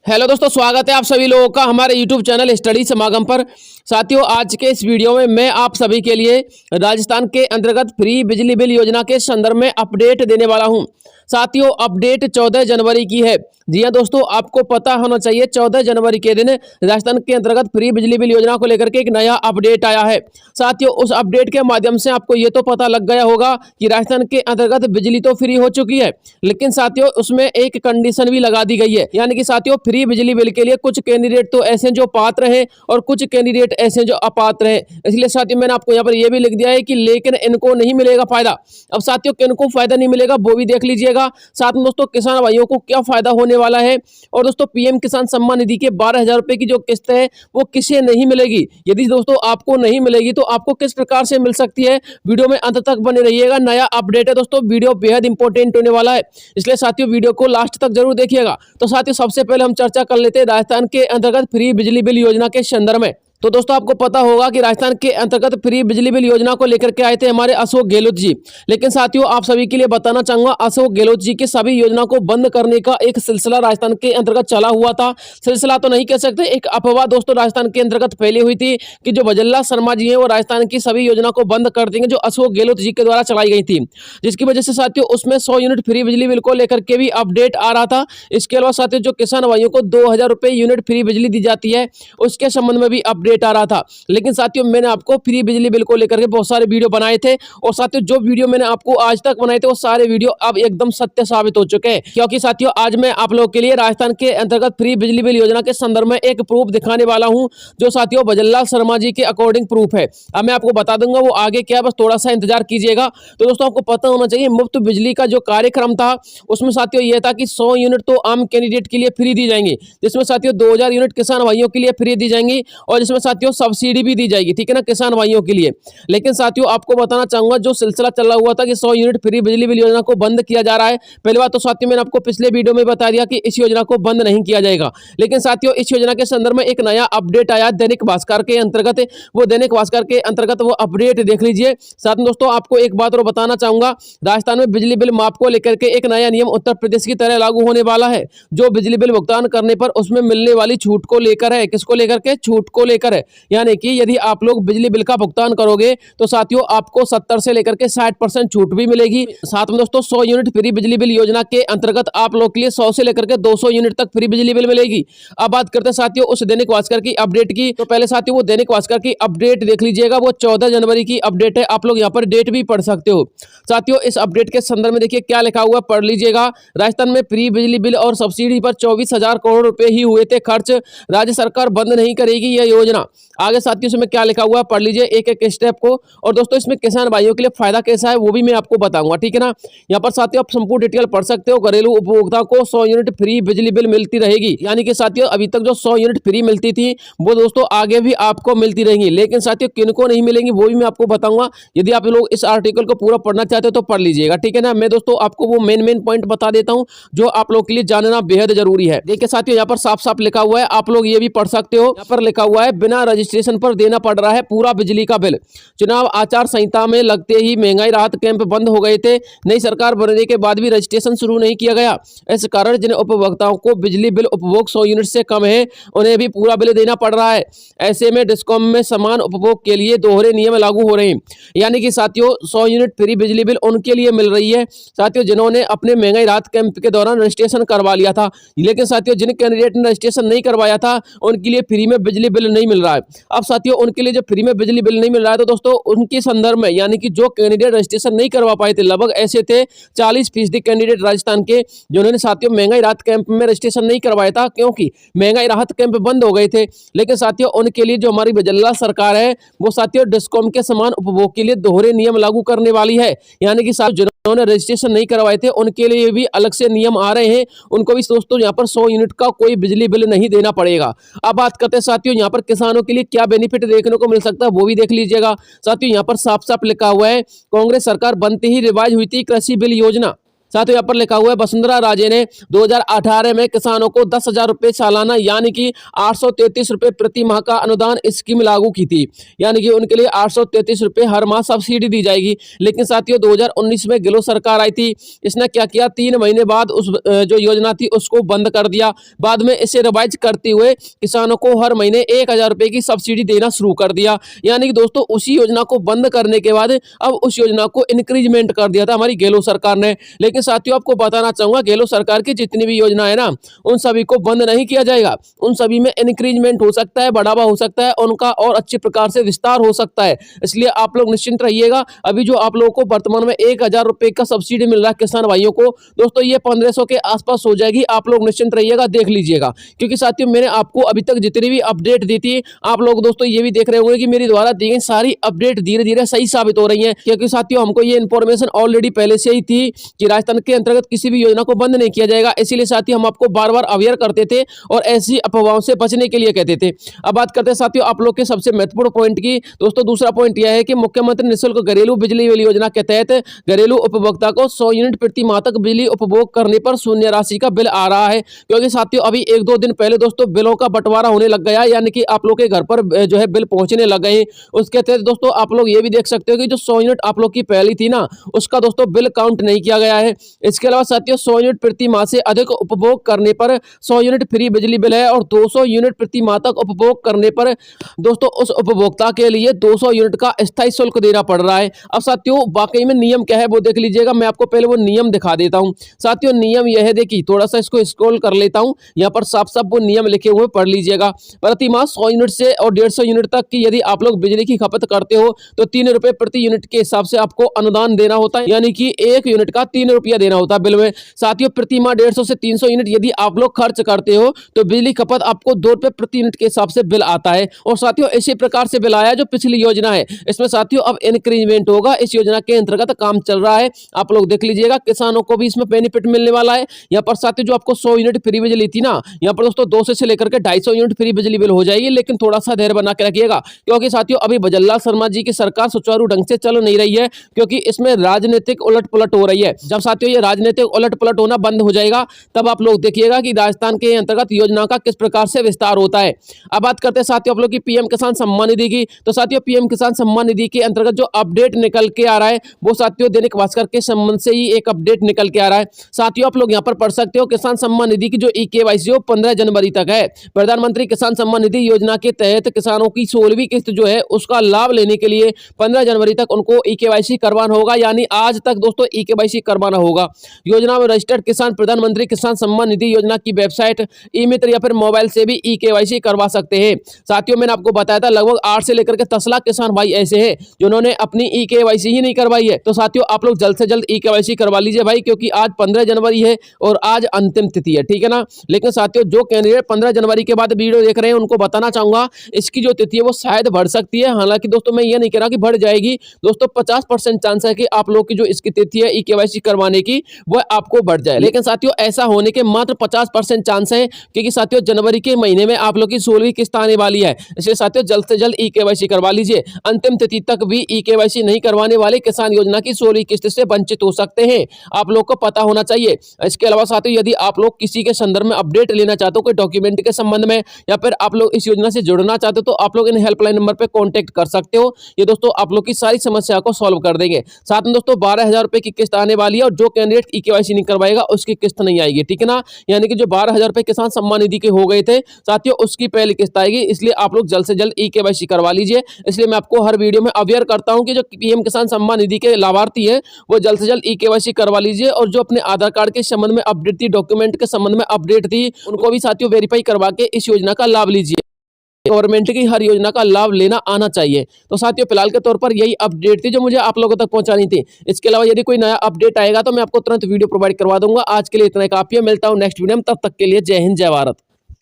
Hello दोस्तों, स्वागत है आप सभी लोगों का हमारे यूट्यूब चैनल स्टडी समागम पर। साथियों, आज के इस वीडियो में मैं आप सभी के लिए राजस्थान के अंतर्गत फ्री बिजली बिल योजना के संदर्भ में अपडेट देने वाला हूं। साथियों, अपडेट 14 जनवरी की है। जी हां दोस्तों, आपको पता होना चाहिए 14 जनवरी के दिन राजस्थान के अंतर्गत फ्री बिजली बिल योजना को लेकर के एक नया अपडेट आया है। साथियों, उस अपडेट के माध्यम से आपको ये तो पता लग गया होगा कि राजस्थान के अंतर्गत बिजली तो फ्री हो चुकी है, लेकिन साथियों उसमें एक कंडीशन भी लगा दी गई है। यानी कि साथियों, फ्री बिजली बिल के लिए कुछ कैंडिडेट तो ऐसे जो पात्र हैं और कुछ कैंडिडेट ऐसे जो अपात्र हैं। इसलिए साथियों, मैंने आपको यहाँ पर यह भी लिख दिया है कि लेकिन इनको नहीं मिलेगा फायदा। अब साथियों, किनको फायदा नहीं मिलेगा वो भी देख लीजिएगा। साथ में दोस्तों, किसान भाइयों को क्या फायदा होने वाला है। और दोस्तों, पीएम किसान सम्मान निधि के 12,000 रुपए की जो किस्त है वो किसे नहीं मिलेगी। यदि दोस्तों आपको नहीं मिलेगी तो आपको किस प्रकार से मिल सकती है, वीडियो में अंत तक बने रहिएगा। नया अपडेट है दोस्तों, वीडियो बेहद इंपॉर्टेंट होने वाला है, इसलिए साथियों वीडियो को लास्ट तक जरूर देखिएगा। तो साथियों, सबसे पहले हम चर्चा कर लेते हैं राजस्थान के अंतर्गत फ्री बिजली बिल योजना के संदर्भ में। तो दोस्तों, आपको पता होगा कि राजस्थान के अंतर्गत फ्री बिजली बिल योजना को लेकर के आए थे हमारे अशोक गहलोत जी। लेकिन साथियों, आप सभी के लिए बताना चाहूंगा, अशोक गहलोत जी की सभी योजना को बंद करने का एक सिलसिला राजस्थान के अंतर्गत चला हुआ था। सिलसिला तो नहीं कह सकते, एक अफवाह दोस्तों राजस्थान के अंतर्गत फैली हुई थी कि जो भजल्ला शर्मा जी है वो राजस्थान की सभी योजना को बंद कर देंगे, जो अशोक गहलोत जी के द्वारा चलाई गई थी, जिसकी वजह से साथियों उसमें 100 यूनिट फ्री बिजली बिल को लेकर के भी अपडेट आ रहा था। इसके अलावा साथियों, जो किसान भाइयों को 2,000 रुपए यूनिट फ्री बिजली दी जाती है उसके संबंध में भी अपडेट आ रहा था। लेकिन साथियों, मैंने आपको फ्री बिजली बिल को लेकर के बहुत सारे वीडियो बनाए थे, और साथियों जो वीडियो मैंने आपको आज तक बनाए थे वो सारे वीडियो अब एकदम सत्य साबित हो चुके हैं। क्योंकि साथियों, आज मैं आप लोगों के लिए राजस्थान के अंतर्गत फ्री बिजली बिल योजना के संदर्भ में एक प्रूफ दिखाने वाला हूं, जो साथियों भजनलाल शर्मा जी के अकॉर्डिंग प्रूफ है। अब मैं आपको बता दूंगा वो आगे क्या है, बस थोड़ा सा इंतजार कीजिएगा। तो दोस्तों, आपको पता होना चाहिए मुफ्त बिजली का जो कार्यक्रम था उसमें साथियों यह था कि 100 यूनिट तो आम कैंडिडेट के लिए फ्री दी जाएंगी, जिसमें साथियों 2,000 यूनिट किसान भाइयों के लिए फ्री दी जाएंगी, और जिसमें साथियों सब्सिडी भी दी जाएगी, ठीक है ना, किसान भाइयों के लिए। लेकिन साथियों, आपको बताना चाहूंगा जो सिलसिला चला हुआ था कि 100 यूनिट फ्री बिजली बिल योजना को बंद किया जा रहा है। पहली बात तो साथियों, मैंने आपको पिछले वीडियो में बता दिया कि इस योजना को बंद नहीं किया जाएगा। लेकिन साथियों, इस योजना के संदर्भ में एक नया अपडेट आया दैनिक भास्कर के अंतर्गत। वो दैनिक भास्कर के अंतर्गत वो अपडेट देख लीजिए। साथ में दोस्तों, आपको एक बात और बताना चाहूंगा, राजस्थान में बिजली बिल माफ को लेकर के एक नया नियम उत्तर प्रदेश की तरह लागू होने वाला है, जो बिजली बिल भुगतान करने पर उसमें मिलने वाली छूट को लेकर है। किसको लेकर के? छूट को लेकर है। यानी कि यदि आप लोग बिजली बिल का भुगतान करोगे तो साथियों आपको 70 से लेकर के 60% छूट भी मिलेगी। साथ में दोस्तों, 100 यूनिट फ्री बिजली बिल योजना के अंतर्गत आप लोग के लिए 100 से लेकर के 200 यूनिट तक फ्री बिजली बिल मिलेगी। अब बात करते हैं साथियों उस दैनिक भास्कर की अपडेट की। तो पहले साथियों वो दैनिक भास्कर की अपडेट देख लीजिएगा, वो 14 जनवरी की अपडेट है। आप लोग यहाँ पर डेट भी पढ़ सकते हो। साथियों, इस अपडेट के संदर्भ में देखिए क्या लिखा हुआ, पढ़ लीजिएगा। राजस्थान में फ्री बिजली बिल और सब्सिडी पर 24,000 करोड़ रुपए ही हुए थे खर्च, राज्य सरकार बंद नहीं करेगी यह योजना। आगे साथियों इसमें क्या लिखा हुआ पढ़ लीजिए एक एक स्टेप को। और दोस्तों, इसमें किसान भाइयों के लिए फायदा कैसा है वो भी मैं आपको बताऊंगा, ठीक है ना। यहाँ पर साथियों आप संपूर्ण डिटेल पढ़ सकते हो। घरेलू उपभोक्ता को 100 यूनिट फ्री बिजली बिल मिलती रहेगी। यानी कि साथियों अभी तक जो 100 यूनिट फ्री मिलती थी वो दोस्तों आगे भी आपको मिलती रहेंगी। लेकिन साथियों किनको नहीं मिलेंगी वो भी मैं आपको बताऊंगा। यदि आप लोग इस आर्टिकल को पूरा पढ़ना चाहते हो तो पढ़ लीजिएगा, ठीक है ना। मैं दोस्तों आपको वो मेन पॉइंट बता देता हूँ जो आप लोग के लिए जानना बेहद जरूरी है। देखिए साथियों, यहाँ पर साफ साफ लिखा हुआ है, आप लोग ये भी पढ़ सकते हो। यहाँ पर लिखा हुआ है बिना रजिस्ट्रेशन पर देना पड़ रहा है पूरा बिजली का बिल। चुनाव आचार संहिता में लगते ही महंगाई राहत कैंप बंद हो गए थे। नई सरकार बनने के बाद भी रजिस्ट्रेशन शुरू नहीं किया गया। इस कारण जिन उपभोक्ताओं को बिजली बिल उपभोग 100 यूनिट से कम है उन्हें भी पूरा बिल देना पड़ रहा है। ऐसे में डिस्कॉम में समान उपभोग के लिए दोहरे नियम लागू हो रहे हैं। यानी कि साथियों 100 यूनिट फ्री बिजली बिल उनके लिए मिल रही है साथियों जिन्होंने अपने महंगाई राहत कैंप के दौरान रजिस्ट्रेशन करवा लिया था। लेकिन साथियों जिन कैंडिडेट ने रजिस्ट्रेशन नहीं करवाया था उनके लिए फ्री में बिजली बिल नहीं मिल रहा है। अब साथियों उनके लिए जो फ्री में बिजली बिल नहीं मिल रहा है तो दोस्तों उनके संदर्भ में, यानी कि जो कैंडिडेट रजिस्ट्रेशन नहीं करवा पाए थे, लगभग ऐसे थे 40% कैंडिडेट राजस्थान के जिन्होंने साथियों महंगाई राहत कैंप में रजिस्ट्रेशन नहीं करवाया था, क्योंकि महंगाई राहत कैंप बंद हो गए थे। लेकिन साथियों उनके लिए जो हमारी भजनलाल सरकार है वो साथियों डिस्कॉम के समान उपभोग के लिए दोहरे नियम लागू करने वाली है। यानी कि जिन्होंने रजिस्ट्रेशन नहीं करवाए थे उनके लिए भी अलग से नियम आ रहे हैं। उनको भी दोस्तों यहाँ पर 100 यूनिट का कोई बिजली बिल नहीं देना पड़ेगा। अब बात करते हैं साथियों यहाँ पर किसानों के लिए क्या बेनिफिट देखने को मिल सकता है वो भी देख लीजिएगा। साथियों यहाँ पर साफ साफ लिखा हुआ है, कांग्रेस सरकार बनते ही रिवाइज हुई थी कृषि बिल योजना। साथ ही यहाँ पर लिखा हुआ है वसुंधरा राजे ने 2018 में किसानों को 10,000 रुपए सालाना यानी कि 833 रुपए प्रति माह का अनुदान स्कीम लागू की थी, यानी कि उनके लिए 833 रुपए हर माह सब्सिडी दी जाएगी। लेकिन साथियों 2019 में गिलो सरकार आई थी, इसने क्या किया, 3 महीने बाद उस जो योजना थी उसको बंद कर दिया। बाद में इसे रिवाइज करते हुए किसानों को हर महीने 1,000 रुपए की सब्सिडी देना शुरू कर दिया। यानी कि दोस्तों उसी योजना को बंद करने के बाद अब उस योजना को इंक्रीजमेंट कर दिया था हमारी गेलो सरकार ने। लेकिन साथियों आपको बताना चाहूंगा गेलो सरकार की जितनी भी योजना है ना, उन सभी को बंद नहीं किया जाएगा, उन सभी में इंक्रीजमेंट हो सकता है, बढ़ावा हो सकता है, उनका और अच्छे प्रकार से विस्तार हो सकता है। इसलिए आप लोग निश्चिंत रहिएगा। अभी जो आप लोगों को वर्तमान में 1,000 रुपए का सब्सिडी मिल रहा है किसान भाइयों को, दोस्तों ये 1500 के आसपास हो जाएगी। आप लोग निश्चिंत रहिएगा, देख लीजिएगा। क्योंकि साथियों मैंने आपको अभी तक जितनी भी अपडेट दी थी, आप लोग दोस्तों ये भी देख रहे होंगे कि मेरे द्वारा दी गई सारी अपडेट धीरे धीरे सही साबित हो रही है। क्योंकि साथियों हमको ये इन्फॉर्मेशन ऑलरेडी पहले से ही थी कि राजस्थान के अंतर्गत किसी भी योजना को बंद नहीं किया जाएगा। इसीलिए साथियों हम आपको बार बार अवेयर करते थे और ऐसी अफवाहों से बचने के लिए कहते थे। अब बात करते हैं साथियों आप लोग के सबसे महत्वपूर्ण पॉइंट की। दोस्तों दूसरा पॉइंट यह है कि मुख्यमंत्री निःशुल्क घरेलू बिजली बिल योजना के तहत घरेलू उपभोक्ता को 100 यूनिट प्रति माह तक बिजली उपभोग करने पर शून्य राशि का बिल आ रहा है। क्योंकि साथियों अभी 1-2 दिन पहले दोस्तों बिलों का बंटवारा होने लग गया, यानी कि आप लोग के घर पर जो है बिल पहुंचने लग गए। उसके तहत दोस्तों आप लोग ये भी देख सकते हो कि जो 100 यूनिट आप लोग की पहली थी ना, उसका दोस्तों बिल काउंट नहीं किया गया है। इसके अलावा साथियों 100 यूनिट प्रति माह से अधिक उपभोग करने पर 100 यूनिट फ्री बिजली बिल है और 200 यूनिट प्रति माह तक उपभोग करने पर दोस्तों उस उपभोक्ता के लिए 200 यूनिट का स्थायी शुल्क देना पड़ रहा है। अब साथियों वाकई में नियम क्या है वो देख लीजिएगा। मैं आपको पहले वो नियम दिखा देता हूं। साथियों नियम यह है, देखिए थोड़ा सा इसको स्क्रॉल कर लेता हूं, यहाँ पर साफ साफ वो नियम लिखे हुए पढ़ लीजिएगा। प्रति माह 100 यूनिट से और 150 यूनिट तक की यदि आप लोग बिजली की खपत करते हो तो 3 रुपए प्रति यूनिट के हिसाब से आपको अनुदान देना होता है, यानी कि 1 यूनिट का 3 रुपया देना होता है बिल में। साथियों प्रति माह 150 से 300 यूनिट यदि आप लोग खर्च करते हो तो बिजली खपत आपको 2 रुपए प्रति यूनिट के हिसाब से बिल आता है। और साथियों इसी प्रकार से बिल आया जो पिछली योजना है, इसमें साथियों अब इंक्रीजमेंट होगा। इस योजना के अंतर्गत काम चल रहा है, आप लोग देख लीजिएगा। किसानों को भी इसमें बेनिफिट मिलने वाला है। यहाँ पर साथियों जो आपको 100 यूनिट फ्री बिजली थी ना, यहाँ पर दोस्तों 200 से लेकर के 250 यूनिट फ्री बिजली बिल हो जाएगी। लेकिन थोड़ा सा धैर्य बना के रखिएगा, क्योंकि साथियों अभी भजनलाल शर्मा जी की सरकार सुचारू ढंग से चल नहीं रही है, क्योंकि इसमें राजनीतिक उलट पलट हो रही है। जब साथियों ये राजनीतिक उलट पलट होना बंद हो जाएगा तब आप लोग देखिएगा कि राजस्थान के अंतर्गत योजना का किस प्रकार से विस्तार होता है। अब बात करते हैं साथियों आप लोग की पीएम किसान सम्मान निधि की। तो साथियों पीएम किसान सम्मान निधि के अंतर्गत जो अपडेट निकल के आ रहा है वो साथियों दैनिक भास्कर के संबंध से ही एक अपडेट निकल के आ रहा है। साथियों आप लोग यहाँ पर पढ़ सकते हो किसान सम्मान निधि की जो ई-केवाईसी हो 15 जनवरी तक है। प्रधानमंत्री किसान सम्मान निधि योजना के तहत किसानों की 16वीं किस्त जो है उसका लाभ लेने के लिए 15 जनवरी तक उनको ई-केवाईसी करवाना होगा, यानी आज तक दोस्तों ई-केवाईसी करवाना होगा। योजना में रजिस्टर्ड किसान प्रधानमंत्री किसान सम्मान निधि योजना की वेबसाइट, ई-मित्र या फिर मोबाइल से भी ई-केवाईसी करवा सकते हैं। साथियों मैंने आपको बताया था लगभग 8 से लेकर के 10 लाख किसान भाई ऐसे हैं जिन्होंने अपनी ई-केवाईसी ही नहीं करवाई है। तो साथियों आप लोग जल्द से जल्द ई-केवाईसी करवा लीजिए भाई, क्योंकि आज 15 जनवरी है और आज अंतिम तिथि है, ठीक है ना। लेकिन साथियों जो कैंडिडेट 15 जनवरी के बाद वीडियो देख रहे हैं उनको बताना चाहूंगा इसकी जो तिथि है वो शायद बढ़ सकती है। हालांकि दोस्तों मैं ये नहीं कह रहा कि बढ़ जाएगी, दोस्तों 50% चांस है कि आप लोग की जो इसकी तिथि है ई-केवाईसी करवाने की वह आपको बढ़ जाए। लेकिन साथियों ऐसा होने के मात्र 50% चांस है, क्योंकि साथियों जनवरी के महीने में आप लोग की 16वीं किस्त आने वाली है। इसलिए साथियों जल्द से जल्द ई-केवाईसी करवा लीजिए। अंतिम तिथि तक भी ई-केवाईसी नहीं करवाने वाले किसान योजना की 16वीं किस्त से वंचित हो सकते हैं, आप लोग को पता होना चाहिए। इसके अलावा साथियों यदि आप लोग किसी के संदर्भ में अपडेट लेना चाहते हो कोई डॉक्यूमेंट के संबंध में, या फिर आप लोग इस योजना से जुड़ना चाहते हो तो आप लोग इन हेल्पलाइन नंबर पर कॉन्टेक्ट कर सकते हो। ये दोस्तों आप लोग की सारी समस्या को सॉल्व कर देंगे। साथ में दोस्तों 12,000 रुपए की किस्त आने वाली है और जो कैंडिडेट ई-केवाईसी नहीं करवाएगा उसकी किस्त नहीं आएगी, ठीक है ना। यानी कि जो 12,000 रुपए किसान सम्मान निधि के हो गए थे साथियों उसकी पहली किस्त आएगी। इसलिए आप लोग जल्द से जल्द ई-केवाईसी करवा लीजिए। इसलिए मैं आपको हर वीडियो में अवेयर करता हूं कि जो पीएम किसान सम्मान निधि के लाभार्थी है वो जल्द से जल्द ई-केवाईसी करवा लीजिए। और जो अपने आधार कार्ड के संबंध में अपडेट थी, डॉक्यूमेंट के संबंध में अपडेट थी, उनको भी साथियों वेरीफाई करवा के इस योजना का लाभ लीजिए। गवर्नमेंट की हर योजना का लाभ लेना आना चाहिए। तो साथियों फिलहाल के तौर पर यही अपडेट थी जो मुझे आप लोगों तक पहुंचानी थी। इसके अलावा यदि कोई नया अपडेट आएगा तो मैं आपको तुरंत वीडियो प्रोवाइड करवा दूंगा। आज के लिए इतना काफी है, मिलता हूं नेक्स्ट वीडियो में, तब तक के लिए जय हिंद जय भारत।